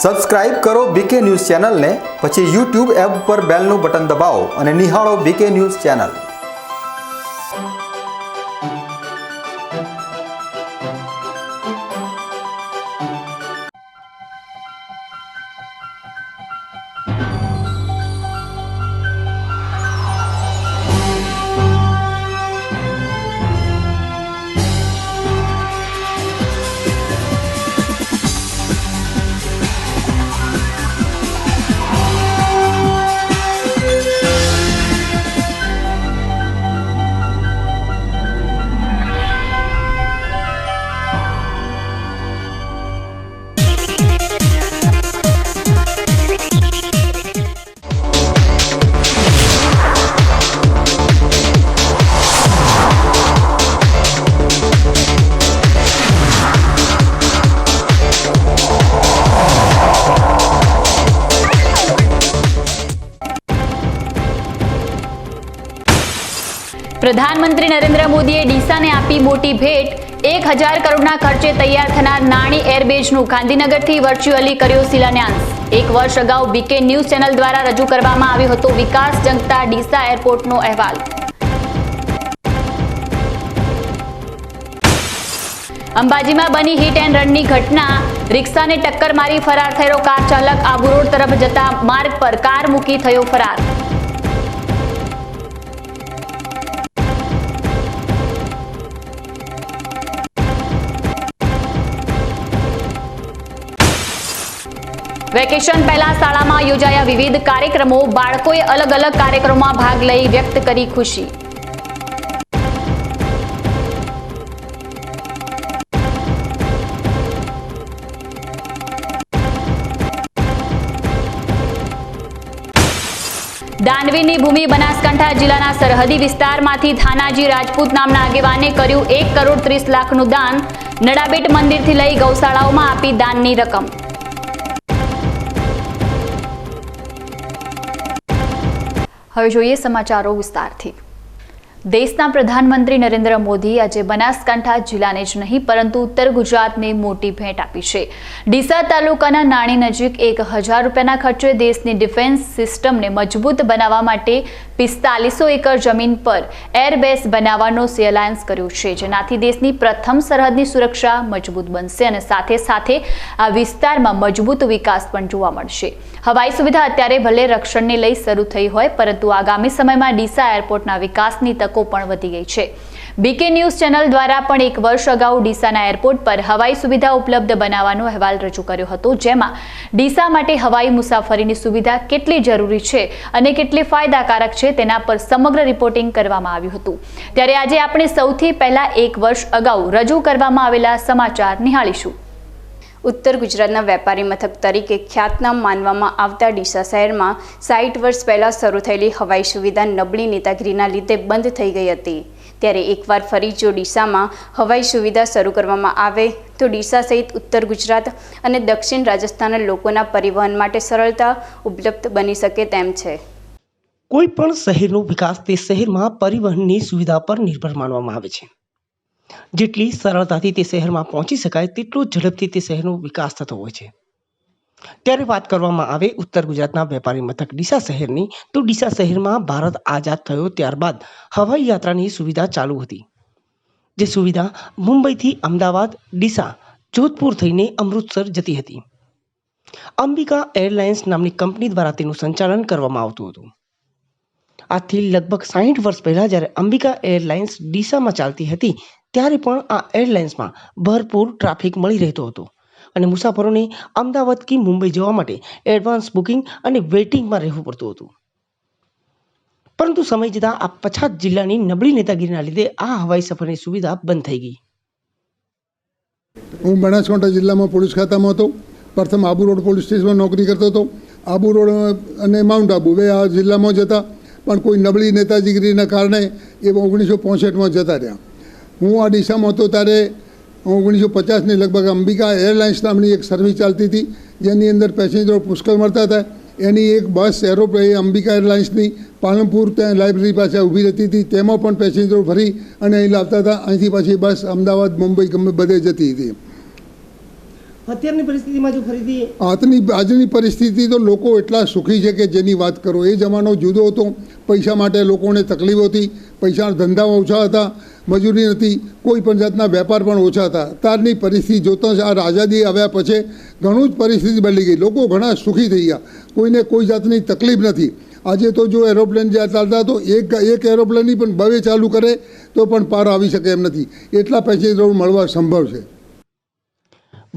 Subscribe કરો બીકે news ચેનલને, પછી YouTube એપ પર બેલનું બટન દબાવો અને નિહાળો બીકે ન્યૂઝ ચેનલ। प्रधानमंत्री नरेंद्र मोदीए ડીસાને આપી મોટી ભેટ। 1000 કરોડના ખર્ચે તૈયાર થનાર નાણી એરબેઝનું ગાંધીનગરથી વર્ચ્યુઅલી કર્યો શિલાન્યાસ। એક વર્ષ અગાઉ બીકે ન્યૂઝ ચેનલ દ્વારા રજૂ કરવામાં આવ્યો હતો વિકાસ જંગતા ડીસા એરપોર્ટનો અહેવાલ। અંબાજીમાં બની હિટ એન્ડ રનની ઘટના। રિક્ષાને ટક્કર મારી ફરાર થયેલો કાર ચાલક આબુ રોડ તરફ જતા માર્ગ પર કાર મૂકી થયો ફરાર। વેકેશન પહેલા શાળામાં યોજાયા વિવિધ કાર્યક્રમો। બાળકોએ અલગ અલગ કાર્યક્રમોમાં ભાગ લઈ વ્યક્ત કરી ખુશી। દાનવીની ભૂમિ બનાસકાંઠા જિલ્લાના સરહદી વિસ્તારમાંથી થાનાજી રાજપૂત નામના આગેવાને કર્યું 1,30,00,000નું દાન। નડાબેટ મંદિરથી લઈ ગૌશાળાઓમાં આપી દાનની રકમ। હવે જોઈએ સમાચારો વિસ્તારથી। દેશના પ્રધાનમંત્રી નરેન્દ્ર મોદી આજે બનાસકાંઠા જિલ્લાને જ નહીં પરંતુ ઉત્તર ગુજરાતને મોટી ભેટ આપી છે। ડીસા તાલુકાના નાણી નજીક 1000 રૂપિયાના ખર્ચે દેશની ડિફેન્સ સિસ્ટમને મજબૂત બનાવવા માટે 4500 એકર જમીન પર એરબેઝ બનાવવાનો એલાયન્સ કર્યું છે, જેનાથી દેશની પ્રથમ સરહદની સુરક્ષા મજબૂત બનશે અને સાથે સાથે આ વિસ્તારમાં મજબૂત વિકાસ પણ જોવા મળશે। હવાઈ સુવિધા અત્યારે ભલે રક્ષણને લઈ શરૂ થઈ હોય પરંતુ આગામી સમયમાં ડીસા એરપોર્ટના વિકાસની તકો પણ વધી ગઈ છે। બીકે ન્યૂઝ ચેનલ દ્વારા પણ એક વર્ષ અગાઉ ડીસાના એરપોર્ટ પર હવાઈ સુવિધા ઉપલબ્ધ બનાવવાનો અહેવાલ રજૂ કર્યો હતો, જેમાં ડીસા માટે હવાઈ મુસાફરીની સુવિધા કેટલી જરૂરી છે અને કેટલી ફાયદાકારક છે તેના પર સમગ્ર રિપોર્ટિંગ કરવામાં આવ્યું હતું। ત્યારે આજે આપણે સૌથી પહેલા એક વર્ષ અગાઉ રજૂ કરવામાં આવેલા સમાચાર નિહાળીશું। ઉત્તર ગુજરાતના વેપારી મથક તરીકે ખ્યાતનામ માનવામાં આવતા ડીસા શહેરમાં 60 વર્ષ પહેલા શરૂ થયેલી હવાઈ સુવિધા નબળી નેતાગીરીના લીધે બંધ થઈ ગઈ હતી। ત્યારે એકવાર ફરી જો ડીસામાં હવાઈ સુવિધા શરૂ કરવામાં આવે તો ડીસા સહિત ઉત્તર ગુજરાત અને દક્ષિણ રાજસ્થાનના લોકોના પરિવહન માટે સરળતા ઉપલબ્ધ બની શકે તેમ છે। કોઈ પણ શહેરનો વિકાસ તે શહેરમાં પરિવહનની સુવિધા પર નિર્ભર માનવામાં આવે છે। જેટલી સરળતાથી તે શહેરમાં પહોંચી શકાય તેટલો ઝડપથી તે શહેરનો વિકાસ થતો હોય છે। ત્યારે વાત કરવામાં આવે ઉત્તર ગુજરાતના વેપારી મથક ડીસા શહેરની તો ડીસા શહેરમાં ભારત આઝાદ થયો ત્યારબાદ હવાઈ યાત્રાની સુવિધા ચાલુ હતી, જે સુવિધા મુંબઈથી અમદાવાદ, ડીસા, જોધપુર થઈને અમૃતસર જતી હતી। અંબિકા એરલાઇન્સ નામની કંપની દ્વારા તેનું સંચાલન કરવામાં આવતું હતું। આજથી લગભગ 60 વર્ષ પહેલા જ્યારે અંબિકા એરલાઇન્સ ડીસામાં ચાલતી હતી ત્યારે પણ આ એરલાઇન્સમાં ભરપૂર ટ્રાફિક મળી રહેતો હતો અને મુસાફરોને અમદાવાદ કે મુંબઈ જવા માટે એડવાન્સ બુકિંગ અને વેઇટિંગમાં રહેવું પડતું હતું। પરંતુ સમય જતાં આ પછાત જિલ્લાની નબળી નેતાગીરીના લીધે આ હવાઈ સફરની સુવિધા બંધ થઈ ગઈ। હું બનાસકાંઠા જિલ્લામાં પોલીસ ખાતામાં હતો। પ્રથમ આબુ રોડ પોલીસ સ્ટેશનમાં નોકરી કરતો હતો। આબુ રોડ અને માઉન્ટ આબુ બે આ જિલ્લામાં જ હતા, પણ કોઈ નબળી નેતાગીરીના કારણે એ 1965માં જતા રહ્યા। હું આ ડીસામાં હતો ત્યારે 1950ની લગભગ અંબિકા એરલાઇન્સ નામની એક સર્વિસ ચાલતી હતી, જેની અંદર પેસેન્જરો પુષ્કળ મળતા હતા। એની એક બસ એરોપ્લેન અંબિકા એરલાઇન્સની પાલનપુર ત્યાં લાઇબ્રેરી પાસે ઊભી રહેતી હતી, તેમાં પણ પેસેન્જરો ભરી અને અહીં લાવતા હતા। અહીંથી પાછી બસ અમદાવાદ, મુંબઈ ગમે બધે જતી હતી। અત્યારની પરિસ્થિતિમાં જો ફરીથી આજની પરિસ્થિતિ તો લોકો એટલા સુખી છે કે જેની વાત કરો. એ જમાનો જુદો હતો. પૈસા માટે લોકોને તકલીફ હતી, પૈસા ધંધા ઓછા હતા, મજૂરી નથી, કોઈ પણ જાતના વેપાર પણ ઓછા હતા. અત્યારની પરિસ્થિતિ જોતા આ આઝાદી આવ્યા પછી ઘણું જ પરિસ્થિતિ બદલી ગઈ. લોકો ઘણા સુખી થઈ ગયા, કોઈને કોઈ જાતની તકલીફ નથી. આજે તો જો એરોપ્લેન જ્યાં ચાલતા તો એક એરોપ્લેનની પણ બવે ચાલુ કરે તો પણ પાર આવી શકે એમ નથી. એટલા પેસેન્જરો મળવા સંભવ છે.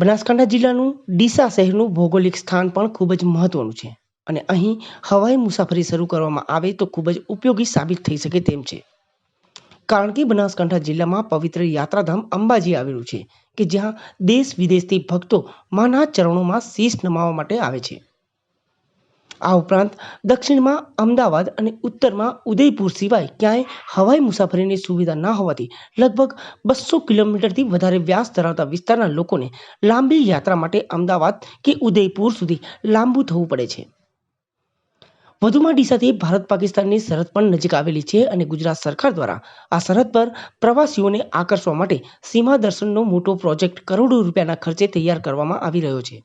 બનાસકાંઠા જિલ્લાનું ડીસા શહેરનું ભૌગોલિક સ્થાન પણ ખૂબ જ મહત્વનું છે અને અહીં હવાઈ મુસાફરી શરૂ કરવામાં આવે તો ખૂબ જ ઉપયોગી સાબિત થઈ શકે તેમ છે. કારણ કે બનાસકાંઠા જિલ્લામાં પવિત્ર યાત્રાધામ અંબાજી આવેલું છે કે જ્યાં દેશ વિદેશથી ભક્તો માના ચરણોમાં શીશ નમાવવા માટે આવે છે. આ ઉપરાંત દક્ષિણમાં અમદાવાદ અને ઉત્તરમાં ઉદયપુર સિવાય ક્યાંય હવાઈ મુસાફરીની સુવિધા ન હોવાથી લગભગ 200 કિલોમીટરથી વધારે વ્યાસ ધરાવતા વિસ્તારના લોકોને લાંબી યાત્રા માટે અમદાવાદ કે ઉદયપુર સુધી લાંબુ થવું પડે છે. વધુમાં ડીસાથી ભારત પાકિસ્તાનની સરહદ પણ નજીક આવેલી છે અને ગુજરાત સરકાર દ્વારા આ સરહદ પર પ્રવાસીઓને આકર્ષવા માટે સીમા દર્શનનો મોટો પ્રોજેક્ટ કરોડો રૂપિયાના ખર્ચે તૈયાર કરવામાં આવી રહ્યો છે.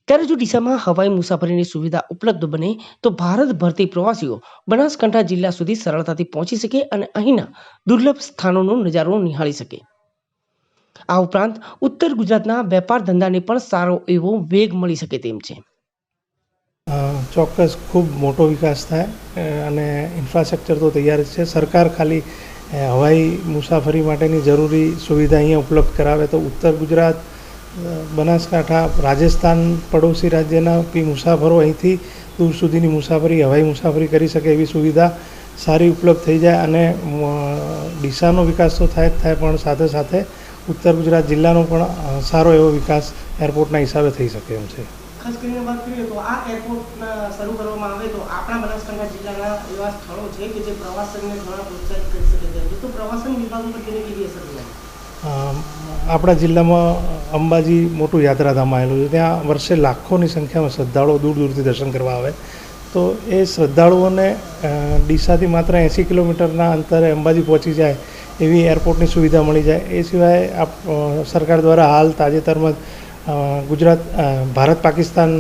ત્યારે જો ડીસામાં હવાઈ મુસાફરીની સુવિધા ઉપલબ્ધ બને તો ભારતભરથી પ્રવાસીઓ બનાસકાંઠા જિલ્લા સુધી સરળતાથી પહોંચી શકે અને અહીંના દુર્લભ સ્થાનોનો નજારો નિહાળી શકે. આ ઉપરાંત ઉત્તર ગુજરાતના વેપાર ધંધાને પણ સારો એવો વેગ મળી શકે તેમ છે. ચોક્કસ ખૂબ મોટો વિકાસ થાય અને ઇન્ફ્રાસ્ટ્રક્ચર તો તૈયાર જ છે. સરકાર ખાલી હવાઈ મુસાફરી માટેની જરૂરી સુવિધા અહીંયા ઉપલબ્ધ કરાવે તો ઉત્તર ગુજરાત, બનાસકાંઠા, રાજસ્થાન પડોશી રાજ્યના બી મુસાફરો અહીંથી દૂર સુધીની મુસાફરી હવાઈ મુસાફરી કરી શકે એવી સુવિધા સારી ઉપલબ્ધ થઈ જાય અને ડીસાનો વિકાસ તો થાય જ થાય પણ સાથે સાથે ઉત્તર ગુજરાત જિલ્લાનો પણ સારો એવો વિકાસ એરપોર્ટના હિસાબે થઈ શકે એમ છે. ખાસ કરીને વાત કરીએ તો આ એરપોર્ટ શરૂ કરવામાં આવે તો આપણા બનાસકાંઠા જિલ્લાના એવા સ્થળો છે કે જે પ્રવાસનને ઘણા પ્રોત્સાહિત કરી શકે તેમ છે. તો પ્રવાસન વિભાગ ઉપર તેની કેવી અસર થાય? આપણા જિલ્લામાં અંબાજી મોટું યાત્રાધામ આવેલું છે. ત્યાં વર્ષે લાખોની સંખ્યામાં શ્રદ્ધાળુઓ દૂર દૂરથી દર્શન કરવા આવે. તો એ શ્રદ્ધાળુઓને ડીસાથી માત્ર 80 કિલોમીટરના અંતરે અંબાજી પહોંચી જાય એવી એરપોર્ટની સુવિધા મળી જાય. એ સિવાય સરકાર દ્વારા હાલ તાજેતરમાં ગુજરાત ભારત પાકિસ્તાન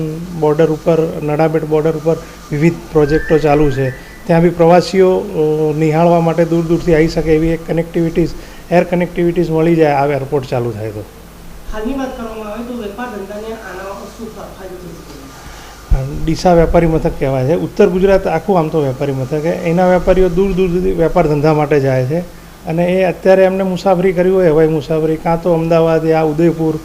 બોર્ડર ઉપર, નડાબેટ બોર્ડર ઉપર વિવિધ પ્રોજેક્ટો ચાલુ છે. ત્યાં બી પ્રવાસીઓ નિહાળવા માટે દૂર દૂરથી આવી શકે એવી એક કનેક્ટિવિટીઝ, એર કનેક્ટિવિટીઝ મળી જાય આ એરપોર્ટ ચાલુ થાય તો. હાલની વાત કરવામાં આવે તો વેપાર ધંધાને આનો શું ફાયદો થઈ શકે? ડીસા વેપારી મથક કહેવાય છે. ઉત્તર ગુજરાત આખું આમ તો વેપારી મથક છે. એના વેપારીઓ દૂર દૂર સુધી વેપાર ધંધા માટે જાય છે અને એ અત્યારે એમને મુસાફરી કરવી હોય હવાઈ મુસાફરી, કાં તો અમદાવાદ યા ઉદયપુર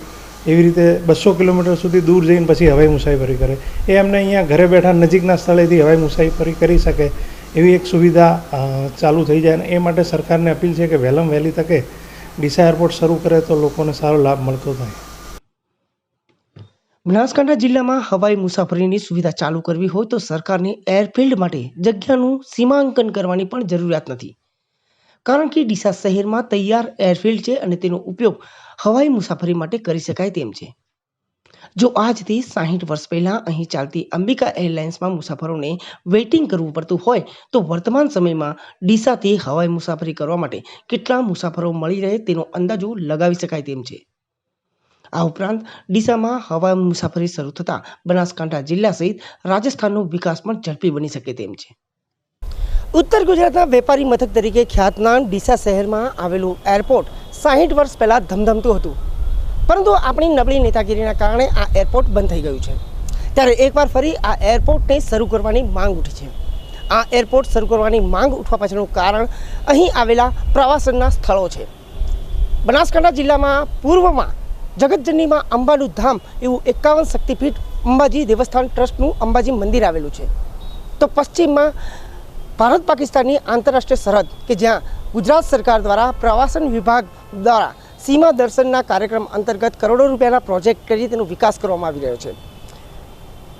એવી રીતે 200 કિલોમીટર સુધી દૂર જઈને પછી હવાઈ મુસાફરી કરે, એ એમને અહીંયા ઘરે બેઠા નજીકના સ્થળેથી હવાઈ મુસાફરી કરી શકે એવી એક સુવિધા ચાલુ થઈ જાય. અને એ માટે સરકારને અપીલ છે કે વહેલામાં વહેલી તકે ડીસા એરપોર્ટ શરૂ કરે તો લોકોને સારો લાભ મળતો થાય. બનાસકાંઠા જિલ્લામાં હવાઈ મુસાફરીની સુવિધા ચાલુ કરવી હોય તો સરકારને એરફિલ્ડ માટે જગ્યાનું સીમાંકન કરવાની પણ જરૂરિયાત નથી. કારણ કે ડીસા શહેરમાં તૈયાર એરફિલ્ડ છે અને તેનો ઉપયોગ હવાઈ મુસાફરી માટે કરી શકાય તેમ છે. જો આજથી 60 વર્ષ પહેલાં અહીં ચાલતી અંબિકા એરલાઇન્સમાં મુસાફરોને વેઇટિંગ કરવું પડતું હોય તો વર્તમાન સમયમાં ડીસાથી હવાઈ મુસાફરી કરવા માટે કેટલા મુસાફરો મળી રહે તેનો અંદાજો લગાવી શકાય તેમ છે. આ ઉપરાંત ડીસામાં હવાઈ મુસાફરી શરૂ થતાં બનાસકાંઠા જિલ્લા સહિત રાજસ્થાનનો વિકાસ પણ ઝડપી બની શકે તેમ છે. ઉત્તર ગુજરાતના વેપારી મથક તરીકે ખ્યાતનામ ડીસા શહેરમાં આવેલું એરપોર્ટ 60 વર્ષ પહેલાં ધમધમતું હતું, પરંતુ આપણી નબળી નેતાગીરીના કારણે આ એરપોર્ટ બંધ થઈ ગયું છે. ત્યારે એકવાર ફરી આ એરપોર્ટને શરૂ કરવાની માંગ ઉઠી છે. આ એરપોર્ટ શરૂ કરવાની માંગ ઉઠવા પાછળનું કારણ અહીં આવેલા પ્રવાસનના સ્થળો છે. બનાસકાંઠા જિલ્લામાં પૂર્વમાં જગતજનનીમાં અંબાનું ધામ એવું 51 શક્તિપીઠ અંબાજી દેવસ્થાન ટ્રસ્ટનું અંબાજી મંદિર આવેલું છે. તો પશ્ચિમમાં ભારત પાકિસ્તાનની આંતરરાષ્ટ્રીય સરહદ કે જ્યાં ગુજરાત સરકાર દ્વારા પ્રવાસન વિભાગ દ્વારા સીમા દર્શનના કાર્યક્રમ અંતર્ગત કરોડો રૂપિયાના પ્રોજેક્ટ કરી તેનો વિકાસ કરવામાં આવી રહ્યો છે.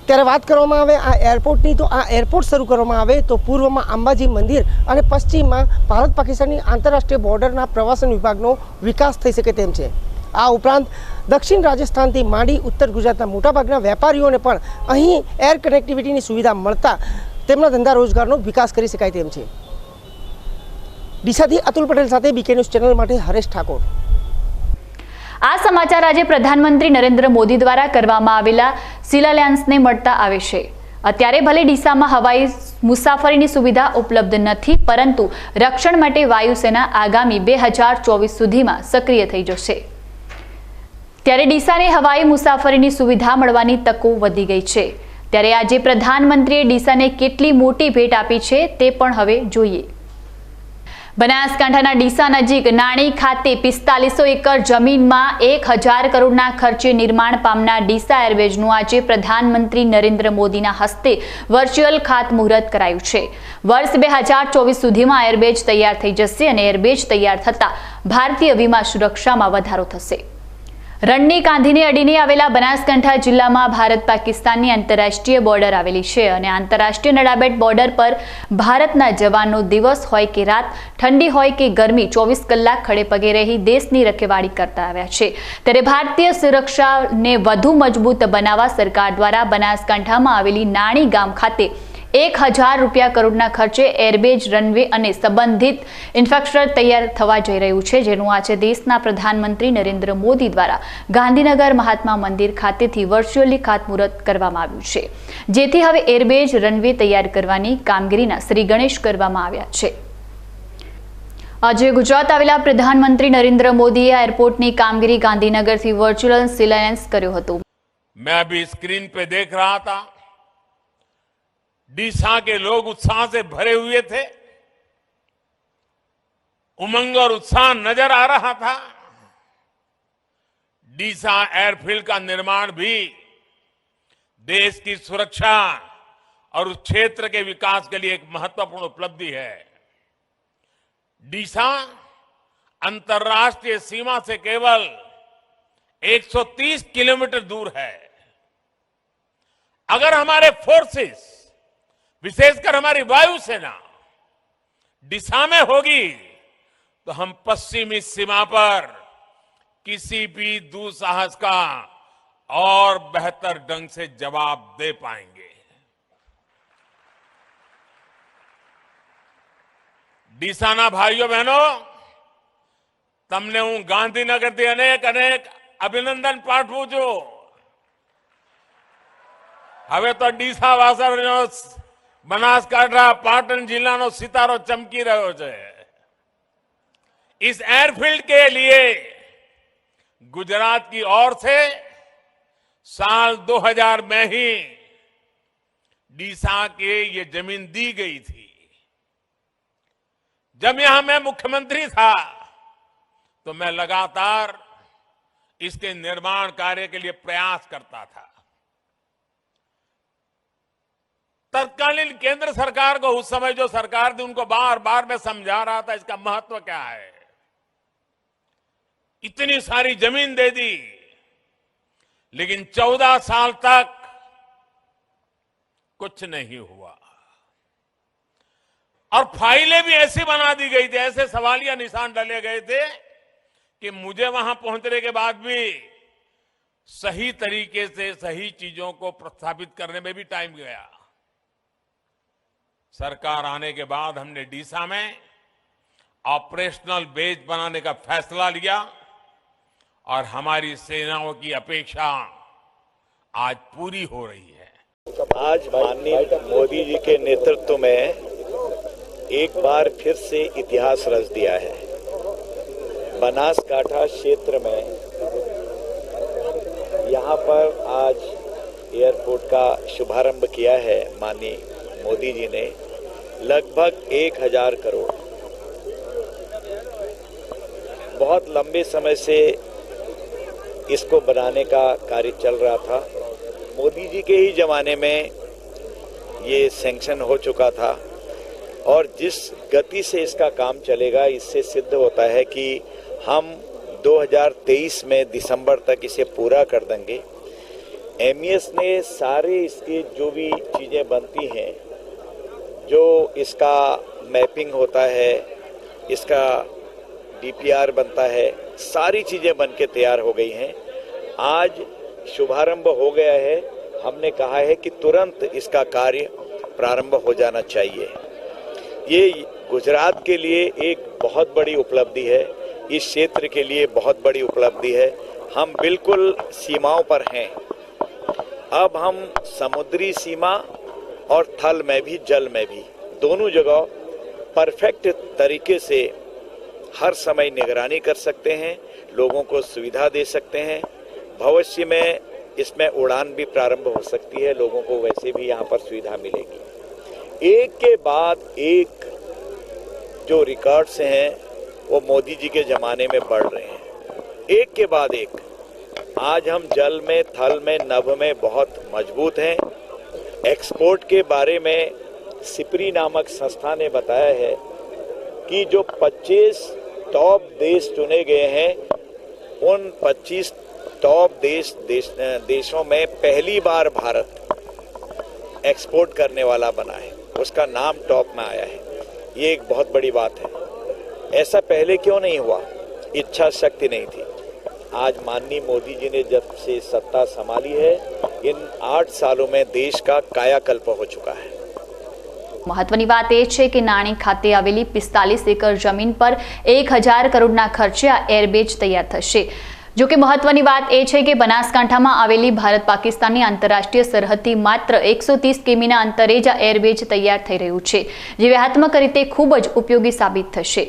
ત્યારે વાત કરવામાં આવે આ એરપોર્ટની તો આ એરપોર્ટ શરૂ કરવામાં આવે તો પૂર્વમાં અંબાજી મંદિર અને પશ્ચિમમાં ભારત પાકિસ્તાનની આંતરરાષ્ટ્રીય બોર્ડરના પ્રવાસન વિભાગનો વિકાસ થઈ શકે તેમ છે. આ ઉપરાંત દક્ષિણ રાજસ્થાનથી માંડી ઉત્તર ગુજરાતના મોટાભાગના વેપારીઓને પણ અહીં એર કનેક્ટિવિટીની સુવિધા મળતા તેમના ધંધા રોજગારનો વિકાસ કરી શકાય તેમ છે. ડીસાથી અતુલ પટેલ સાથે બીકે ન્યૂઝ ચેનલ માટે હરેશ ઠાકોર. આ સમાચાર આજે પ્રધાનમંત્રી નરેન્દ્ર મોદી દ્વારા કરવામાં આવેલા શિલાન્યાસને મળતા આવે છે। અત્યારે ભલે ડીસામાં હવાઈ મુસાફરીની સુવિધા ઉપલબ્ધ નથી, પરંતુ રક્ષણ માટે વાયુસેના આગામી 2024 સુધીમાં સક્રિય થઈ જશે। ત્યારે ડીસાને હવાઈ મુસાફરીની સુવિધા મળવાની તકો વધી ગઈ છે। ત્યારે આજે પ્રધાનમંત્રીએ ડીસાને કેટલી મોટી ભેટ આપી છે તે પણ હવે જોઈએ। બનાસકાંઠાના ડીસા નજીક નાણી ખાતે 4500 એકર જમીનમાં 1000 કરોડના ખર્ચે નિર્માણ પામનાર ડીસા એરબેઝનું આજે પ્રધાનમંત્રી નરેન્દ્ર મોદીના હસ્તે વર્ચ્યુઅલ ખાતમુહૂર્ત કરાયું છે। વર્ષ 2024 સુધીમાં એરબેઝ તૈયાર થઈ જશે અને એરબેઝ તૈયાર થતાં ભારતીય વીમા સુરક્ષામાં વધારો થશે। રણની કાંધીને અડીને આવેલા બનાસકાંઠા જિલ્લામાં ભારત પાકિસ્તાનની આંતરરાષ્ટ્રીય બોર્ડર આવેલી છે અને આંતરરાષ્ટ્રીય નડાબેટ બોર્ડર પર ભારતના જવાનો દિવસ હોય કે રાત, ઠંડી હોય કે ગરમી 24 કલાક ખડે પગે રહી દેશની રખેવાળી કરતા આવ્યા છે। ત્યારે ભારતીય સુરક્ષાને વધુ મજબૂત બનાવવા સરકાર દ્વારા બનાસકાંઠામાં આવેલી નાણી ગામ ખાતે 1000 કરોડના ખર્ચે એરબેઝ, રનવે અને સંબંધિત ઇન્ફ્રાસ્ટ્રક્ચર તૈયાર થવા જઈ રહ્યું છે, જેનું આજે દેશના પ્રધાનમંત્રી નરેન્દ્ર મોદી દ્વારા ગાંધીનગર મહાત્મા મંદિર ખાતેથી વર્ચ્યુઅલી ખાતમુહૂર્ત કરવામાં આવ્યું છે, જેથી હવે એરબેઝ, રનવે તૈયાર કરવાની કામગીરીના શ્રી ગણેશ કરવામાં આવ્યા છે। આજે ગુજરાત આવેલા પ્રધાનમંત્રી નરેન્દ્ર મોદીએ એરપોર્ટની કામગીરી ગાંધીનગરથી વર્ચ્યુઅલ શિલાન્યાસ કર્યો હતો। मैं अभी स्क्रीन पे देख रहा था, डीसा के लोग उत्साह से भरे हुए थे, उमंग और उत्साह नजर आ रहा था। डीसा एयरफील्ड का निर्माण भी देश की सुरक्षा और उस क्षेत्र के विकास के लिए एक महत्वपूर्ण उपलब्धि है। डीसा अंतर्राष्ट्रीय सीमा से केवल 130 किलोमीटर दूर है। अगर हमारे फोर्सेस, विशेषकर हमारी वायुसेना दिशा में होगी तो हम पश्चिमी सीमा पर किसी भी दुस्साहस का और बेहतर ढंग से जवाब दे पाएंगे। डीसाना भाइयों बहनों, तमने हूं गांधीनगर थी अनेक अनेक अभिनंदन पाठवू छू। हवे तो डीसा वासणो बनासकांठा पाटण जिल्लानो सितारो चमकी रह्यो छे। इस एयरफील्ड के लिए गुजरात की ओर से साल 2000 में ही डीसा के ये जमीन दी गई थी। जब यहां मैं मुख्यमंत्री था तो मैं लगातार इसके निर्माण कार्य के लिए प्रयास करता था। तत्कालीन केंद्र सरकार को उस समय जो सरकार थी उनको बार बार मैं समझा रहा था इसका महत्व क्या है। इतनी सारी जमीन दे दी, लेकिन 14 साल तक कुछ नहीं हुआ और फाइलें भी ऐसी बना दी गई थी, ऐसे सवालिया निशान डाले गए थे कि मुझे वहां पहुंचने के बाद भी सही तरीके से सही चीजों को प्रस्थापित करने में भी टाइम गया। सरकार आने के बाद हमने डीसा में ऑपरेशनल बेस बनाने का फैसला लिया और हमारी सेनाओं की अपेक्षा आज पूरी हो रही है। आज माननीय मोदी जी के नेतृत्व में एक बार फिर से इतिहास रच दिया है। बनासकांठा क्षेत्र में यहाँ पर आज एयरपोर्ट का शुभारंभ किया है माननीय मोदी जी ने। लगभग 1000 करोड़, बहुत लंबे समय से इसको बनाने का कार्य चल रहा था। मोदी जी के ही जमाने में ये सैंक्शन हो चुका था और जिस गति से इसका काम चलेगा इससे सिद्ध होता है कि हम 2023 में दिसंबर तक इसे पूरा कर देंगे। एमईएस ने सारे इसके जो भी चीजें बनती हैं, जो इसका मैपिंग होता है, इसका डीपीआर बनता है, सारी चीजें बनके तैयार हो गई हैं। आज शुभारंभ हो गया है। हमने कहा है कि तुरंत इसका कार्य प्रारंभ हो जाना चाहिए। ये गुजरात के लिए एक बहुत बड़ी उपलब्धि है, इस क्षेत्र के लिए बहुत बड़ी उपलब्धि है। हम बिल्कुल सीमाओं पर हैं। अब हम समुद्री सीमा और थल में भी, जल में भी, दोनों जगह परफेक्ट तरीके से हर समय निगरानी कर सकते हैं, लोगों को सुविधा दे सकते हैं। भविष्य में इसमें उड़ान भी प्रारंभ हो सकती है, लोगों को वैसे भी यहाँ पर सुविधा मिलेगी। एक के बाद एक जो रिकॉर्ड्स हैं वो मोदी जी के ज़माने में बढ़ रहे हैं, एक के बाद एक। आज हम जल में, थल में, नभ में बहुत मजबूत हैं। एक्सपोर्ट के बारे में सिपरी नामक संस्था ने बताया है कि जो 25 टॉप देश चुने गए हैं, उन 25 टॉप देशों में पहली बार भारत एक्सपोर्ट करने वाला बना है, उसका नाम टॉप में आया है। ये एक बहुत बड़ी बात है। ऐसा पहले क्यों नहीं हुआ? इच्छा शक्ति नहीं थी। आज माननीय मोदी जी ने जब से सत्ता संभाली है, इन 8 सालों में देश का कायाकल्प हो चुका है। મહત્વની વાત એ છે કે નાણી ખાતે આવેલી 45 એકર જમીન પર 1000 કરોડના ખર્ચે આ એરબેઝ તૈયાર થશે। જો કે મહત્વની વાત એ છે કે બનાસકાંઠામાં આવેલી ભારત પાકિસ્તાનની આંતરરાષ્ટ્રીય સરહદથી માત્ર 130 કિમીના અંતરે જ આ એરબેઝ તૈયાર થઈ રહ્યું છે, જે વ્યૂહાત્મક રીતે ખૂબ જ ઉપયોગી સાબિત થશે।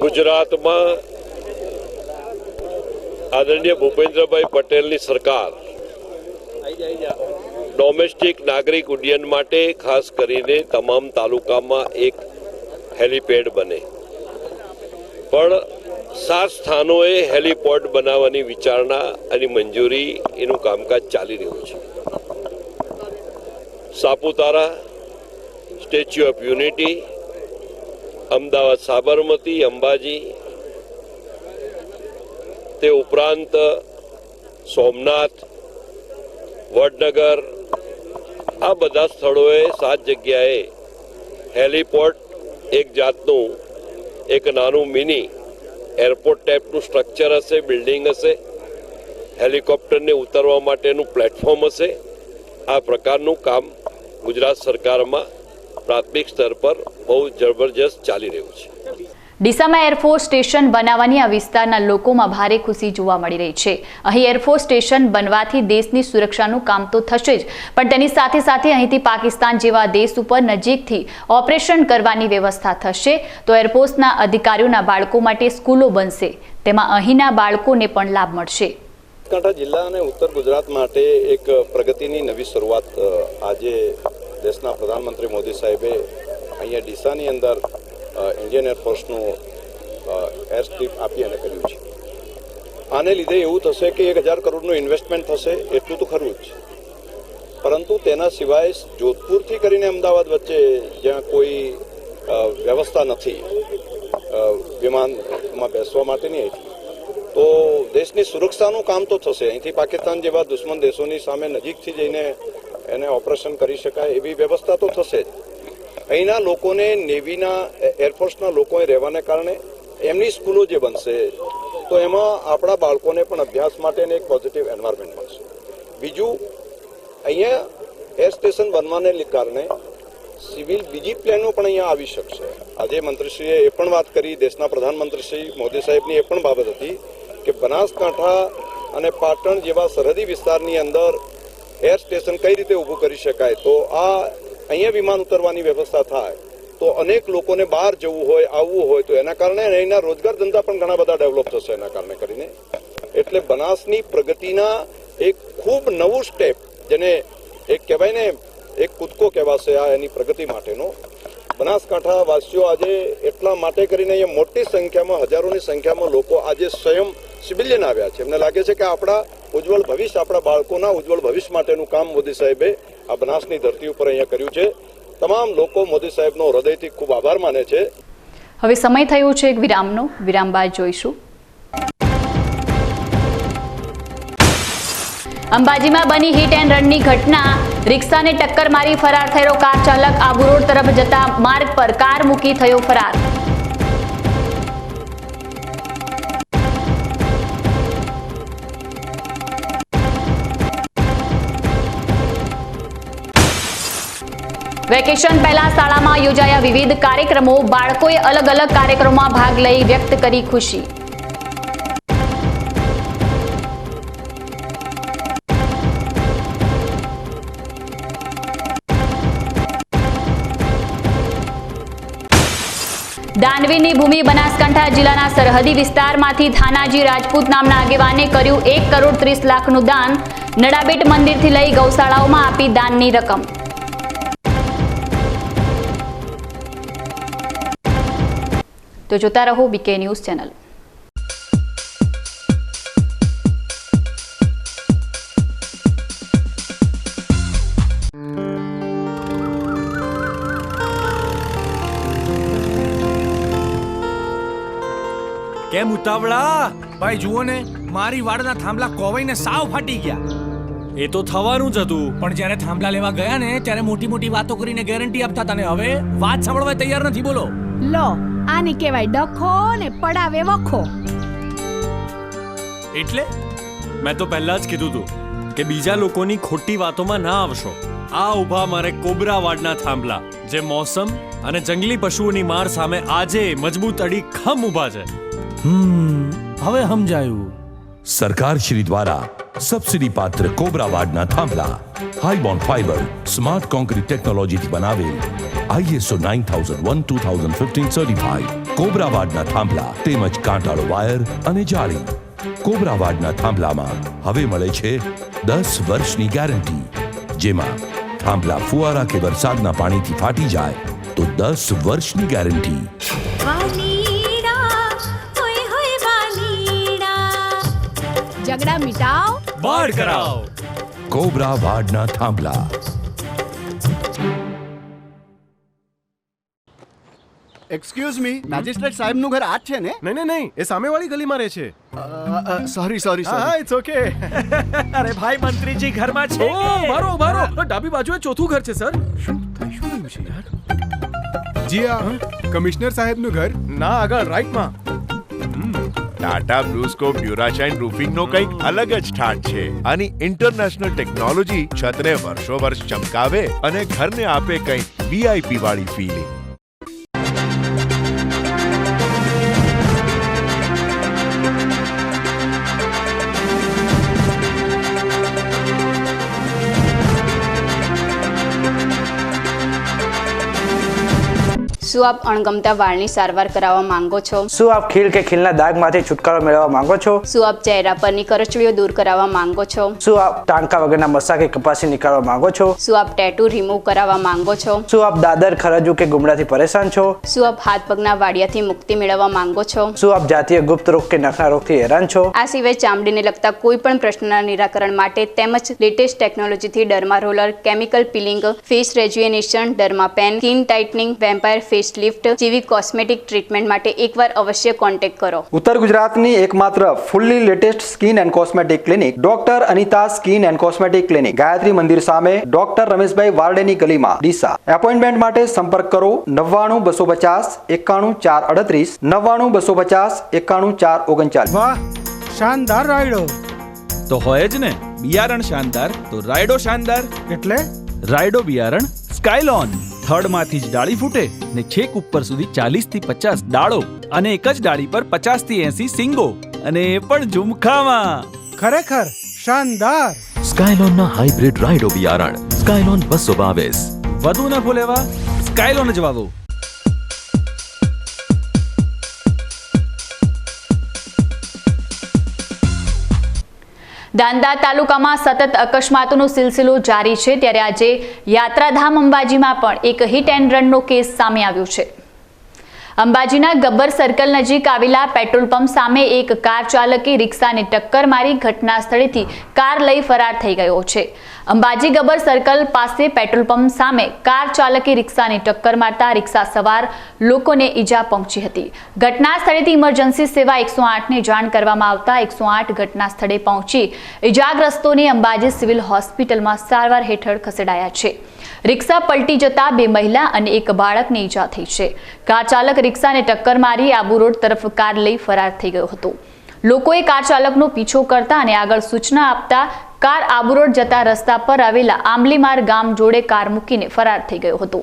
ગુજરાતમાં આદરણીય ભૂપેન્દ્રભાઈ પટેલની સરકાર ડોમેસ્ટિક નાગરિક ઉડ્ડયન માટે ખાસ કરીને તમામ તાલુકામાં એક હેલીપેડ બને, પણ 7 સ્થાનોએ હેલીપોડ બનાવવાની વિચારણા અને મંજૂરી એનું કામકાજ ચાલી રહ્યું છે। Saputara, statue of unity, Ahmedabad Sabarmati, Ambaji, તે ઉપરાંત સોમનાથ, વડનગર, આ બધા સ્થળોએ 7 જગ્યાએ હેલીપોર્ટ એક જાતનું એક નાનું મિની એરપોર્ટ ટાઈપનું સ્ટ્રક્ચર હશે, બિલ્ડિંગ હશે, હેલિકોપ્ટરને ઉતરવા માટેનું પ્લેટફોર્મ હશે। આ પ્રકારનું કામ ગુજરાત સરકારમાં પ્રાથમિક સ્તર પર બહુ જબરજસ્ત ચાલી રહ્યું છે। ડીસામાં એરફોર્સ સ્ટેશન બનાવવાની આ વિસ્તારના લોકોમાં ભારે ખુશી જોવા મળી રહી છે। અહીં એરફોર્સ સ્ટેશન બનવાથી દેશની સુરક્ષાનું કામ તો થશે જ, પણ તેની સાથે સાથે અહીંથી પાકિસ્તાન જેવા દેશ ઉપર નજીકથી ઓપરેશન કરવાની વ્યવસ્થા થશે। તો એરફોર્સના અધિકારીઓના બાળકો માટે સ્કૂલો બનશે, તેમાં અહીંના બાળકોને પણ લાભ મળશે। બનાસકાંઠા જિલ્લા અને ઉત્તર ગુજરાત માટે એક પ્રગતિની નવી શરૂઆત આજે દેશના પ્રધાનમંત્રી મોદી સાહેબે અહીંયા ડીસાની અંદર ઇન્ડિયન એરફોર્સનું એર સ્ટ્રીપ આપી અને કર્યું છે। આને લીધે એવું થશે કે 1000 કરોડનું ઇન્વેસ્ટમેન્ટ થશે, એટલું તો ખરું જ, પરંતુ તેના સિવાય જોધપુરથી કરીને અમદાવાદ વચ્ચે જ્યાં કોઈ વ્યવસ્થા નથી વિમાનમાં બેસવા માટેની, તો દેશની સુરક્ષાનું કામ તો થશે। અહીંથી પાકિસ્તાન જેવા દુશ્મન દેશોની સામે નજીકથી જઈને એને ઓપરેશન કરી શકાય એવી વ્યવસ્થા તો થશે જ। અહીંના લોકોને, નેવીના, એરફોર્સના લોકોએ રહેવાને કારણે એમની સ્કૂલો જે બનશે, તો એમાં આપણા બાળકોને પણ અભ્યાસ માટેને એક પોઝિટિવ એન્વાયરમેન્ટ મળશે। બીજું, અહીંયા એર સ્ટેશન બનવાને કારણે સિવિલ બીજી પ્લેનો પણ અહીંયા આવી શકશે। આજે મંત્રીશ્રીએ એ પણ વાત કરી, દેશના પ્રધાનમંત્રી શ્રી મોદી સાહેબની એ પણ બાબત હતી કે બનાસકાંઠા અને પાટણ જેવા સરહદી વિસ્તારની અંદર એર સ્ટેશન કઈ રીતે ઊભું કરી શકાય, તો આ અહીંયા વિમાન ઉતરવાની વ્યવસ્થા થાય તો અનેક લોકોને બહાર જવું હોય, આવવું હોય, તો એના કારણે અહીંના રોજગાર ધંધા પણ ઘણા બધા ડેવલપ થશે એના કારણે કરીને। એટલે બનાસની પ્રગતિના એક ખૂબ નવું સ્ટેપ, જેને એક કહેવાય ને એક કૂદકો કહેવાશે આ એની પ્રગતિ માટેનો। બનાસકાંઠા વાસીઓ આજે એટલા માટે કરીને અહીંયા મોટી સંખ્યામાં, હજારોની સંખ્યામાં લોકો આજે સ્વયં સિવિલિયન આવ્યા છે। એમને લાગે છે કે આપણા ઉજ્જવળ ભવિષ્ય, આપણા બાળકોના ઉજ્જવળ ભવિષ્ય માટેનું કામ મોદી સાહેબે આ બનાસની ધરતી ઉપર અહીંયા કર્યું છે। તમામ લોકો મોદી સાહેબનો હૃદયથી ખૂબ આભાર માને છે। હવે સમય થયો છે એક વિરામનો, વિરામ બાદ જોઈશું। અંબાજીમાં બની હિટ એન્ડ રનની ઘટના। રિક્ષાને ટક્કર મારી ફરાર થયેલો કાર ચાલક આબુ રોડ તરફ જતા માર્ગ પર કાર મૂકી થયો ફરાર। વેકેશન પહેલા શાળામાં યોજાયા વિવિધ કાર્યક્રમો, બાળકોએ અલગ અલગ કાર્યક્રમોમાં ભાગ લઈ વ્યક્ત કરી ખુશી. દાનવીરની ભૂમિ બનાસકાંઠા જિલ્લાના સરહદી વિસ્તારમાંથી થાનાજી રાજપૂત નામના આગેવાને કર્યું 1,30 લાખનું દાન. નડાબેટ મંદિરથી લઈ ગૌશાળાઓમાં આપી દાનની રકમ. તો જોતા રહો બીકે ન્યૂઝ ચેનલ. કેમ ઉતાવળા? ભાઈ જુઓ ને, મારી વાડના થાંભલા કોવાઈને સાવ ફાટી ગયા. એ તો થવાનું જ હતું, પણ જ્યારે થાંભલા લેવા ગયા ને ત્યારે મોટી મોટી વાતો કરીને ગેરંટી આપતા હતા ને હવે વાત સાંભળવા તૈયાર નથી. બોલો લો, આની કહેવાય ડખો ને પડાવે વખો. એટલે મેં તો પહેલા જ કીધું હતું કે બીજા લોકોની ખોટી વાતોમાં ના આવશો. આ ઊભા મારે કોબરા વાડના થાંભલા, જે મોસમ અને જંગલી પશુઓની માર સામે આજે મજબૂત અડીખમ ઊભા છે. હવે સમજાયું. સરકાર શ્રી દ્વારા સબસિડી પાત્ર કોબરા વાડના થાંભલા high bond fibre smart concrete ટેકનોલોજીથી બનાવેલ ISO 9001:2015 સર્ટિફાઈડ કોબરા વાડના થાંભલા તેમજ કાંટાળો વાયર અને જાળી. કોબરા વાડના થાંભલામાં હવે મળે છે 10 વર્ષની ગેરંટી, જેમાં થાંભલા ફુવારા કે વરસાદના પાણીથી ફાટી જાય તો 10 વર્ષની ગેરંટી. ઝઘડા મિટાવ, બાળ કરાવ. કોબરા વાડના થાંભલા. એક્સક્યુઝ મી, મેજિસ્ટ્રેટ સાહેબનું ઘર આ જ છે ને? નહીં, એ સામેવાળી ગલીમાં રહે છે. સોરી. હા, ઇટ્સ ઓકે. અરે ભાઈ, મંત્રીજી ઘરમાં છે. ઓ મારો ડાબી બાજુએ ચોથું ઘર છે સર. શું થયું છે યાર? જી હા, કમિશનર સાહેબનું ઘર ના આગળ રાઈટમાં. ટાટા બ્લુસ્કોપ ડ્યુરાશાઇન રૂફિંગનો કંઈક અલગ જ ઠાઠ છે. આની ઇન્ટરનેશનલ ટેકનોલોજી છતને વર્ષો વર્ષ ચમકાવે અને ઘરને આપે કંઈક VIP વાળી ફીલિંગ. શું આપ અણગમતા વાળની સારવાર કરાવવા માંગો છો? શું આપ ખીલ કે ખીલના દાગમાંથી છુટકારો મેળવવા માંગો છો? શું આપ ચહેરા પરની કરચલીઓ દૂર કરાવવા માંગો છો? શું આપ ટાંકા વગરના મસા કે કપાસી નીકાળવા માંગો છો? શું આપ ટેટુ રિમૂવ કરાવવા માંગો છો? શું આપ દાદર, ખરજુ કે ગુમડાથી પરેશાન છો? શું આપ હાથ પગના વાડિયાથી મુક્તિ મેળવવા માંગો છો? શું આપ જાતીય ગુપ્ત રોગ કે નખના રોગથી હેરાન છો? આ સિવાય ચામડીને લગતા કોઈ પણ પ્રશ્નના નિરાકરણ માટે તેમજ લેટેસ્ટ ટેકનોલોજીથી derma roller, chemical peeling, face rejuvenation, derma pen, skin tightening, vampire face lift જેવી કોસ્મેટિક ટ્રીટમેન્ટ માટે એકવાર અવશ્ય કોન્ટેક્ટ કરો. ઉત્તર ગુજરાતની એકમાત્ર fully latest skin and cosmetic clinic doctor Anita skin and cosmetic clinic, Gayatri Mandir સામે, ડોક્ટર રમેશભાઈ વારડેની ગલીમાં, ડીસા. એપોઇન્ટમેન્ટ માટે સંપર્ક કરો 99 250 91 438, 99 250 91 439. વાહ, શાનદાર રાયડો તો હોય જ ને. બિયારણ શાનદાર તો રાયડો શાનદાર. એટલે રાયડો બિયારણ સ્કાયલોન. થડમાંથી જ ડાળી ફૂટે ને છેક ઉપર સુધી 40 થી 50 ડાળો અને એક જ ડાળી પર 50 થી 80 સિંગો, અને એ પણ ઝુમખામાં. ખરેખર શાનદાર. સ્કાયલોનના હાઇબ્રિડ રાયડો બિયારણ સ્કાયલોન 222. વધુ નફો લેવા સ્કાયલોન જ વાવો. દાંતા તાલુકામાં સતત અકસ્માતોનો સિલસિલો જારી છે, ત્યારે આજે યાત્રાધામ અંબાજીમાં પણ એક હિટ એન્ડ રનનો કેસ સામે આવ્યો છે. અંબાજીના ગબ્બર સર્કલ નજીક આવેલા પેટ્રોલ પંપ સામે એક કાર ચાલકે રિક્ષાને ટક્કર મારી ઘટના સ્થળેથી કાર લઈ ફરાર થઈ ગયો છે. અંબાજી ગબ્બર સર્કલ પાસે પેટ્રોલ પંપ સામે કાર ચાલકે રિક્ષાને ટક્કર મારતા રિક્ષા સવાર લોકોને ઈજા પહોંચી હતી. ઘટના સ્થળેથી ઇમરજન્સી સેવા 108ને જાણ કરવામાં આવતા 108 ઘટના સ્થળે પહોંચી ઈજાગ્રસ્તોને અંબાજી સિવિલ હોસ્પિટલમાં સારવાર હેઠળ ખસેડાયા છે. રિક્ષા પલટી જતા 2 મહિલા અને 1 બાળકને ઈજા થઈ છે. કાર ચાલક રિક્ષાને ટક્કર મારી આબુ રોડ તરફ કાર લઈ ફરાર થઈ ગયો હતો. લોકોએ કાર ચાલકનો પીછો કરતા અને આગળ સૂચના આપતા કાર આબુ રોડ જતા રસ્તા પર આવેલા આંબલીમાર ગામ જોડે કાર મૂકીને ફરાર થઈ ગયો હતો.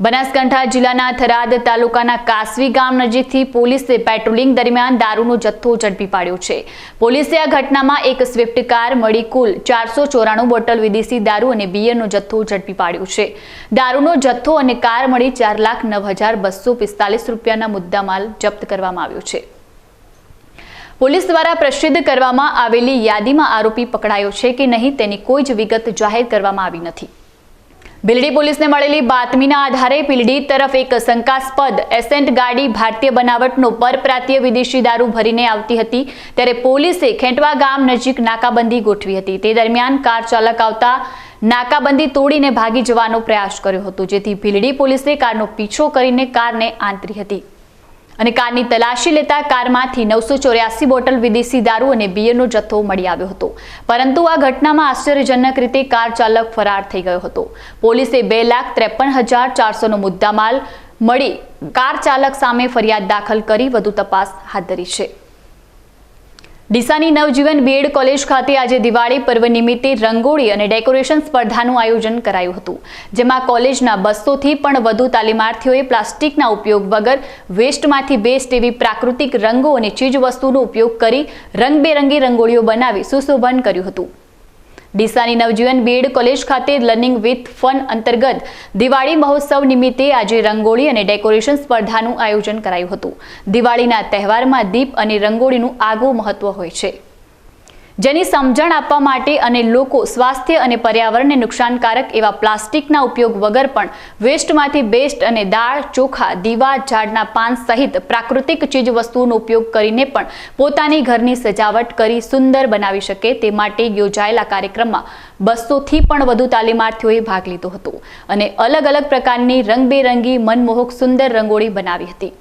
બનાસકાંઠા જિલ્લાના થરાદ તાલુકાના કાસવી ગામ નજીકથી પોલીસે પેટ્રોલિંગ દરમિયાન દારૂનો જથ્થો ઝડપી પાડ્યો છે. પોલીસે આ ઘટનામાં એક સ્વિફ્ટ કાર મળી કુલ 494 બોટલ વિદેશી દારૂ અને બિયરનો જથ્થો ઝડપી પાડ્યો છે. દારૂનો જથ્થો અને કાર મળી 4,09,245 રૂપિયાના મુદ્દામાલ જપ્ત કરવામાં આવ્યો છે. પોલીસ દ્વારા પ્રસિદ્ધ કરવામાં આવેલી યાદીમાં આરોપી પકડાયો છે કે નહીં તેની કોઈ જ વિગત જાહેર કરવામાં આવી નથી. ભીલડી પોલીસને મળેલી બાતમીના આધારે ભીલડી તરફ એક શંકાસ્પદ એસેન્ટ ગાડી ભારતીય બનાવટનો પરપ્રાંતીય વિદેશી દારૂ ભરીને આવતી હતી, ત્યારે પોલીસે ખેંટવા ગામ નજીક નાકાબંધી ગોઠવી હતી. તે દરમિયાન કાર ચાલક આવતા નાકાબંધી તોડીને ભાગી જવાનો પ્રયાસ કર્યો હતો, જેથી ભીલડી પોલીસે કારનો પીછો કરીને કારને આંતરી હતી અને કારની તલાશી લેતા કારમાંથી 984 બોટલ વિદેશી દારૂ અને બિયરનો જથ્થો મળી આવ્યો હતો. પરંતુ આ ઘટનામાં આશ્ચર્યજનક રીતે કાર ચાલક ફરાર થઈ ગયો હતો. પોલીસે 2,53,400નો મુદ્દામાલ મળી કાર ચાલક સામે ફરિયાદ દાખલ કરી વધુ તપાસ હાથ ધરી છે. ડીસાની નવજીવન બીએડ કોલેજ ખાતે આજે દિવાળી પર્વ નિમિત્તે રંગોળી અને ડેકોરેશન સ્પર્ધાનું આયોજન કરાયું હતું, જેમાં કોલેજના 200થી પણ વધુ તાલીમાર્થીઓએ પ્લાસ્ટિકના ઉપયોગ વગર વેસ્ટમાંથી બેસ્ટ એવી પ્રાકૃતિક રંગો અને ચીજવસ્તુનો ઉપયોગ કરી રંગબેરંગી રંગોળીઓ બનાવી સુશોભન કર્યું હતું. ડીસાની નવજીવન બીએડ કોલેજ ખાતે લર્નિંગ વિથ ફન અંતર્ગત દિવાળી મહોત્સવ નિમિત્તે આજે રંગોળી અને ડેકોરેશન સ્પર્ધાનું આયોજન કરાયું હતું. દિવાળીના તહેવારમાં દીપ અને રંગોળીનું આગવું મહત્વ હોય છે, જેની સમજણ આપવા માટે અને લોકો સ્વાસ્થ્ય અને પર્યાવરણને નુકસાનકારક એવા પ્લાસ્ટિકના ઉપયોગ વગર પણ વેસ્ટમાંથી બેસ્ટ અને દાળ, ચોખા, દીવા, ઝાડના પાન સહિત પ્રાકૃતિક ચીજ વસ્તુઓનો ઉપયોગ કરીને પણ પોતાની ઘરની સજાવટ કરી સુંદર બનાવી શકે તે માટે યોજાયેલા કાર્યક્રમમાં 200થી પણ વધુ તાલીમાર્થીઓએ ભાગ લીધો હતો અને અલગ અલગ પ્રકારની રંગબેરંગી મનમોહક સુંદર રંગોળી બનાવી હતી.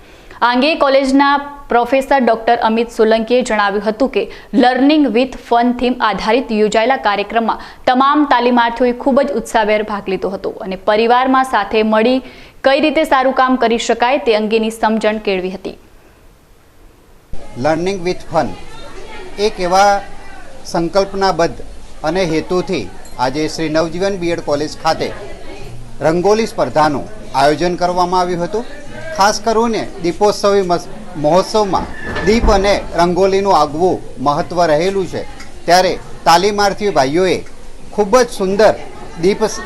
આ અંગે કોલેજના પ્રોફેસર ડોક્ટર અમિત સોલંકીએ જણાવ્યું હતું કે લર્નિંગ વિથ ફન થીમ આધારિત યોજાયેલા કાર્યક્રમમાં તમામ તાલીમાર્થીઓએ ખૂબ જ ઉત્સાહભેર ભાગ લીધો હતો અને પરિવારમાં સાથે મળી કઈ રીતે સારું કામ કરી શકાય તે અંગેની સમજણ કેળવી હતી. લર્નિંગ વિથ ફન એક એવા સંકલ્પનાબદ્ધ અને હેતુથી આજે શ્રી નવજીવન બીએડ કોલેજ ખાતે રંગોલી સ્પર્ધાનું આયોજન કરવામાં આવ્યું હતું. ખાસ કરીને દીપોત્સવી મહોત્સવમાં દીપ અને રંગોલીનું આગવું મહત્ત્વ રહેલું છે, ત્યારે તાલીમાર્થી ભાઈઓએ ખૂબ જ સુંદર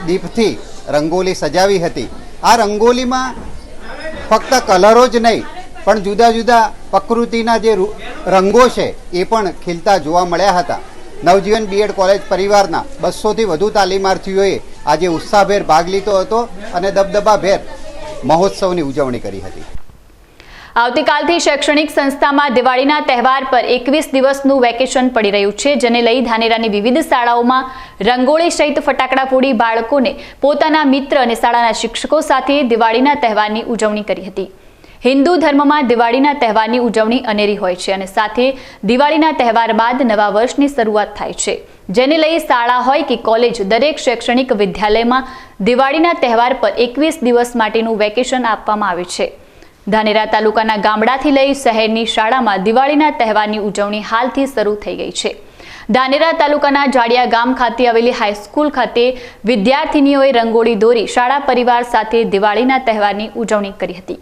દીપથી રંગોલી સજાવી હતી. આ રંગોલીમાં ફક્ત કલરો જ નહીં પણ જુદા જુદા પ્રકૃતિના જે રંગો છે એ પણ ખીલતા જોવા મળ્યા હતા. નવજીવન બીએડ કોલેજ પરિવારના 200થી વધુ તાલીમાર્થીઓએ આજે ઉત્સાહભેર ભાગ લીધો હતો અને દબદબાભેર મહોત્સવની ઉજવણી કરી હતી. આવતીકાલથી શૈક્ષણિક સંસ્થામાં દિવાળીના તહેવાર પર 21 દિવસનું વેકેશન પડી રહ્યું છે, જેને લઈ ધાનેરાની વિવિધ શાળાઓમાં રંગોળી સહિત ફટાકડા ફોડી બાળકોને પોતાના મિત્ર અને શાળાના શિક્ષકો સાથે દિવાળીના તહેવારની ઉજવણી કરી હતી. હિન્દુ ધર્મમાં દિવાળીના તહેવારની ઉજવણી અનેરી હોય છે અને સાથે દિવાળીના તહેવાર બાદ નવા વર્ષની શરૂઆત થાય છે, જેને લઈ શાળા હોય કે કોલેજ દરેક શૈક્ષણિક વિદ્યાલયમાં દિવાળીના તહેવાર પર 21 દિવસ માટેનું વેકેશન આપવામાં આવે છે. ધાનેરા તાલુકાના ગામડાથી લઈ શહેરની શાળામાં દિવાળીના તહેવારની ઉજવણી હાલથી શરૂ થઈ ગઈ છે. ધાનેરા તાલુકાના જાડિયા ગામ ખાતે આવેલી હાઈસ્કૂલ ખાતે વિદ્યાર્થીનીઓએ રંગોળી દોરી શાળા પરિવાર સાથે દિવાળીના તહેવારની ઉજવણી કરી હતી.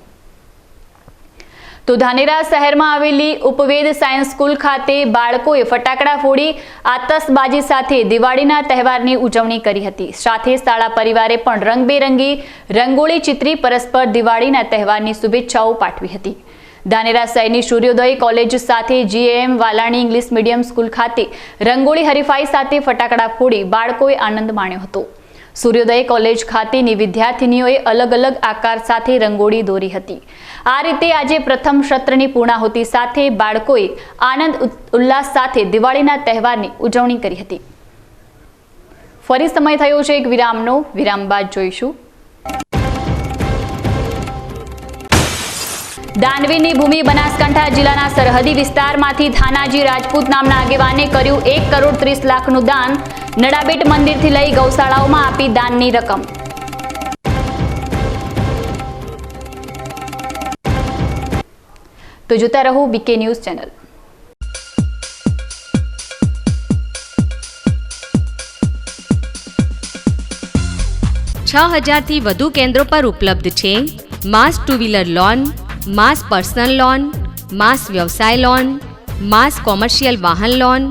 તો ધાનેરા શહેરમાં આવેલી ઉપવેદ સાયન્સ સ્કૂલ ખાતે બાળકોએ ફટાકડા ફોડી આતશબાજી સાથે દિવાળીના તહેવારની ઉજવણી કરી હતી. સાથે શાળા પરિવારે પણ રંગબેરંગી રંગોળી ચિત્રી પરસ્પર દિવાળીના તહેવારની શુભેચ્છાઓ પાઠવી હતી. ધાનેરા શહેરની સૂર્યોદય કોલેજ સાથે GAM Valani English medium school ખાતે રંગોળી હરીફાઈ સાથે ફટાકડા ફોડી બાળકોએ આનંદ માણ્યો હતો. સૂર્યોદય કોલેજ ખાતેની વિદ્યાર્થીનીઓએ અલગ અલગ આકાર સાથે રંગોળી દોરી હતી. આ રીતે આજે પ્રથમ સત્રની પૂર્ણાહુતિ સાથે બાળકોએ આનંદ ઉલ્લાસ સાથે દિવાળીના તહેવારની ઉજવણી કરી હતી. ફરી સમય થયો છે એક વિરામનો. વિરામ બાદ જોઈશું દાનવીની ભૂમિ. બનાસકાંઠા જિલ્લાના સરહદી વિસ્તારમાંથી થાનાજી રાજપૂત નામના આગેવાને કર્યું 1,30 લાખનું દાન. નડાબેટ મંદિરથી લઈ ગૌશાળાઓમાં આપી દાનની રકમ. તો જોતા રહો BK ન્યૂઝ ચેનલ. 6000થી વધુ કેન્દ્રો પર ઉપલબ્ધ છે માસ ટુ વ્હીલર લોન, માસ પર્સનલ લોન, માસ વ્યવસાય લોન, માસ કોમર્શિયલ વાહન લોન,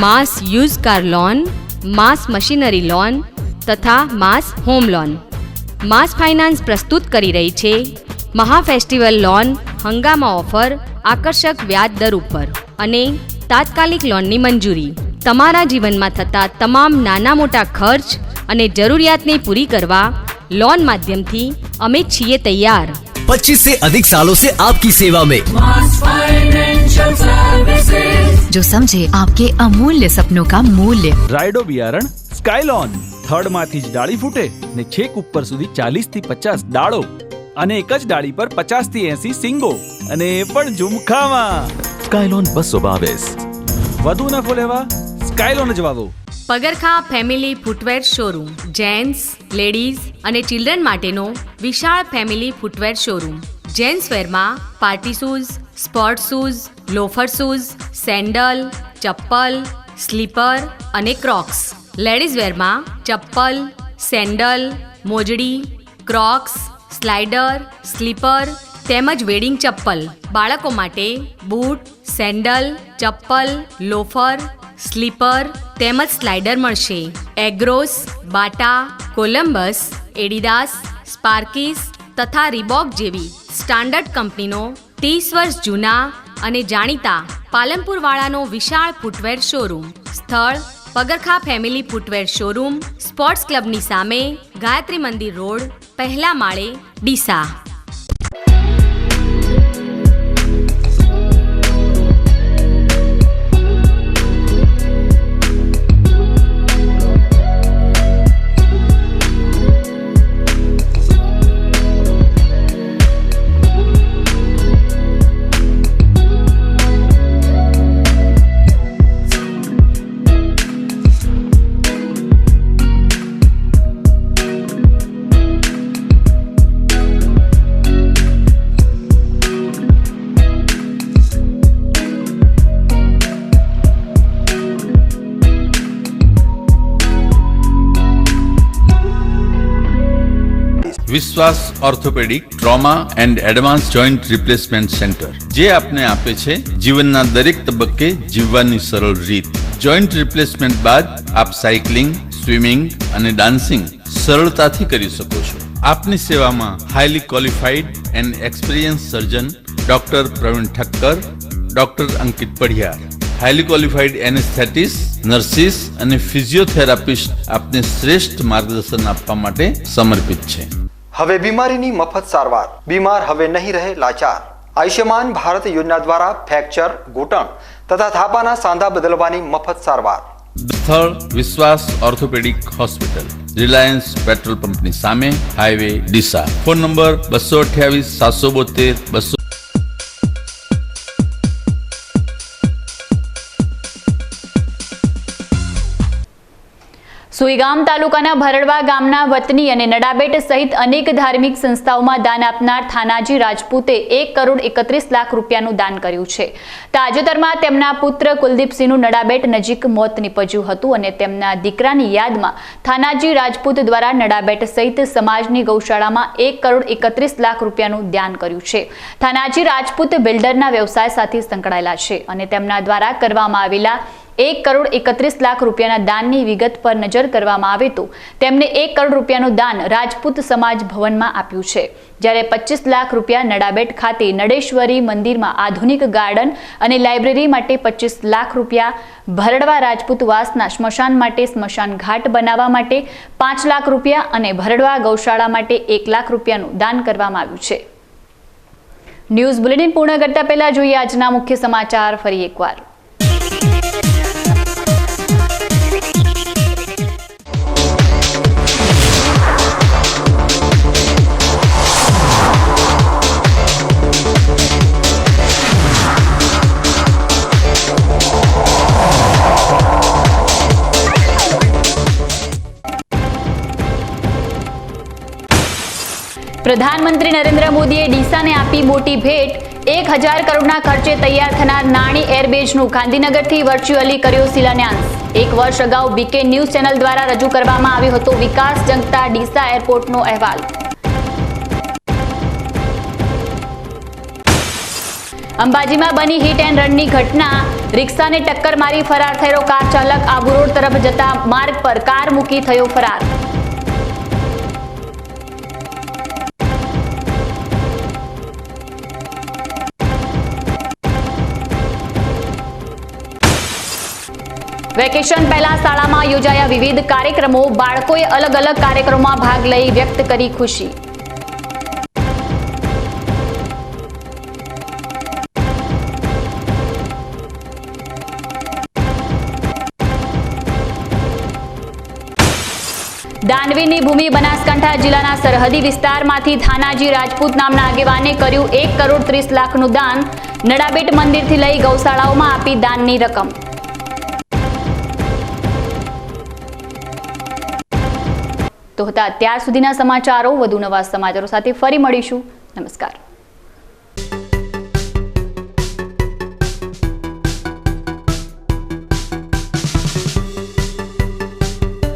માસ યુઝ કાર લોન, માસ મશીનરી લોન તથા માસ હોમ લોન. માસ ફાઇનાન્સ પ્રસ્તુત કરી રહી છે મહા ફેસ્ટિવલ લોન હંગામા ઓફર આકર્ષક વ્યાજ દર ઉપર અને તાત્કાલિક લોનની મંજૂરી. તમારા જીવનમાં થતા તમામ નાના મોટા ખર્ચ અને જરૂરિયાતને પૂરી કરવા लोन माध्यम थी અમે છીએ તૈયાર. 25 से अधिक सालों से आपकी सेवा में जो समझे आपके अमूल्य सपनों का मूल्य. રાયડો બિયારણ સ્કાયલોન થર્ડ માંથી જ ડાળી ફૂટે ને છેક ઉપર સુધી 40 થી 50 ડાળો અને એક જ ડાળી પર 50 થી 80 સિંગો અને એ પણ ઝુમખામાં. સ્કાયલોન 222. વધુ નફો લેવા સ્કાયલોન જ વાવો. Pagarkha family footwear showroom gents, ladies અને ચિલ્ડ્રન માટેનો વિશાળ ફેમિલી ફૂટવેર શોરૂમ. જેન્ટ્સ વેરમાં party shoes, sport shoes, loafer shoes, sandal, ચપ્પલ, સ્લીપર અને ક્રોક્સ. લેડીઝ વેરમાં ચપ્પલ, સેન્ડલ, મોજડી, ક્રોક્સ, સ્લાઇડર, સ્લીપર તેમજ વેડિંગ ચપ્પલ. બાળકો માટે બૂટ, સેન્ડલ, ચપ્પલ, લોફર, સ્લીપર તેમજ સ્લાઇડર મળશે. એગ્રોસ, બાટા, કોલમ્બસ, એડિડાસ, સ્પાર્કીસ તથા રીબોક જેવી સ્ટાન્ડર્ડ કંપનીનો 30 વર્ષ જૂના અને જાણીતા પાલનપુરવાળાનો વિશાળ ફૂટવેર શોરૂમ. સ્થળ પગરખા ફેમિલી ફૂટવેર શોરૂમ, સ્પોર્ટ્સ ક્લબની સામે, ગાયત્રી મંદિર રોડ, પહેલા માળે, ડીસા. વિશ્વાસ orthopaedic trauma and advance joint replacement centre જે આપને આપે છે જીવનના દરેક તબક્કે જીવવાની સરળ રીત. જોઈન્ટ રિપ્લેસમેન્ટ બાદ આપ સાયકલિંગ, સ્વિમિંગ અને ડાન્સિંગ સરળતાથી કરી શકો છો. આપની સેવામાં highly qualified and experience surgeon doctor Pravin Thakkar, doctor Ankit Padhiyar, highly qualified anaesthetist, nurses અને ફિઝિયોથેરાપિસ્ટ આપને શ્રેષ્ઠ માર્ગદર્શન આપવા માટે સમર્પિત છે. હવે બીમારીની મફત સારવાર. બીમાર હવે નહીં રહે લાચાર. આયુષ્યમાન ભારત યોજના દ્વારા ફ્રેક્ચર, ઘૂંટણ તથા થાપાના સાંધા બદલવાની મફત સારવાર. સ્થળ વિશ્વાસ ઓર્થોપેડિક હોસ્પિટલ, રિલાયન્સ પેટ્રોલ પંપની સામે, highway, Deesa. Phone number 228 772 200. Suigam તાલુકાના ભરડવા ગામના વતની અને નડાબેટ સહિત અનેક ધાર્મિક સંસ્થાઓમાં દાન આપનાર થાનાજી રાજપૂતે 1,31 લાખ રૂપિયાનું દાન કર્યું છે. તાજેતરમાં તેમના પુત્ર કુલદીપસિંહનું નડાબેટ નજીક મોત નીપજ્યું હતું અને તેમના દીકરાની યાદમાં થાનાજી રાજપૂત દ્વારા નડાબેટ સહિત સમાજની ગૌશાળામાં 1,31 લાખ રૂપિયાનું દાન કર્યું છે. થાનાજી રાજપૂત બિલ્ડરના વ્યવસાય સાથે સંકળાયેલા છે અને તેમના દ્વારા કરવામાં આવેલા 1,31 લાખ રૂપિયાના દાનની વિગત પર નજર કરવામાં આવે તો તેમને 1 કરોડ રૂપિયાનું દાન રાજપૂત સમાજ ભવનમાં આપ્યું છે, જ્યારે 25 લાખ રૂપિયા નડાબેટ ખાતે નડેશ્વરી મંદિરમાં આધુનિક ગાર્ડન અને લાઇબ્રેરી માટે 25 લાખ રૂપિયા, ભરડવા રાજપૂત વાસના સ્મશાન માટે સ્મશાન ઘાટ બનાવવા માટે 5 લાખ રૂપિયા અને ભરડવા ગૌશાળા માટે 1 લાખ રૂપિયાનું દાન કરવામાં આવ્યું છે. ન્યૂઝ બુલેટિન પૂર્ણ કરતા પહેલા જોઈએ આજના મુખ્ય સમાચાર ફરી એકવાર. પ્રધાનમંત્રી નરેન્દ્ર મોદીએ ડીસાને આપી મોટી ભેટ. 1000 કરોડના ખર્ચે તૈયાર થનાર નાણી એરબેઝનું ગાંધીનગરથી વર્ચ્યુઅલી કર્યો શિલાન્યાસ. 1 વર્ષ અગાઉ બીકે ન્યૂઝ ચેનલ દ્વારા રજૂ કરવામાં આવ્યો હતો વિકાસ જંગતા ડીસા એરપોર્ટનો અહેવાલ. અંબાજીમાં બની હિટ એન્ડ રનની ઘટના. રિક્ષાને ટક્કર મારી ફરાર થયેલો કાર ચાલક આબુ રોડ તરફ જતા માર્ગ પર કાર મૂકી થયો ફરાર. વેકેશન પહેલા શાળામાં યોજાયા વિવિધ કાર્યક્રમો. બાળકોએ અલગ અલગ કાર્યક્રમોમાં ભાગ લઈ વ્યક્ત કરી ખુશી. દાનવીની ભૂમિ. બનાસકાંઠા જિલ્લાના સરહદી વિસ્તારમાંથી થાનાજી રાજપૂત નામના આગેવાને કર્યું 1 કરોડ 30 લાખનું દાન. નડાબેટ મંદિરથી લઈ ગૌશાળાઓમાં આપી દાનની રકમ. તો હતા અત્યાર સુધીના સમાચારો. વધુ નવા સમાચારો સાથે ફરી મળીશું. નમસ્કાર.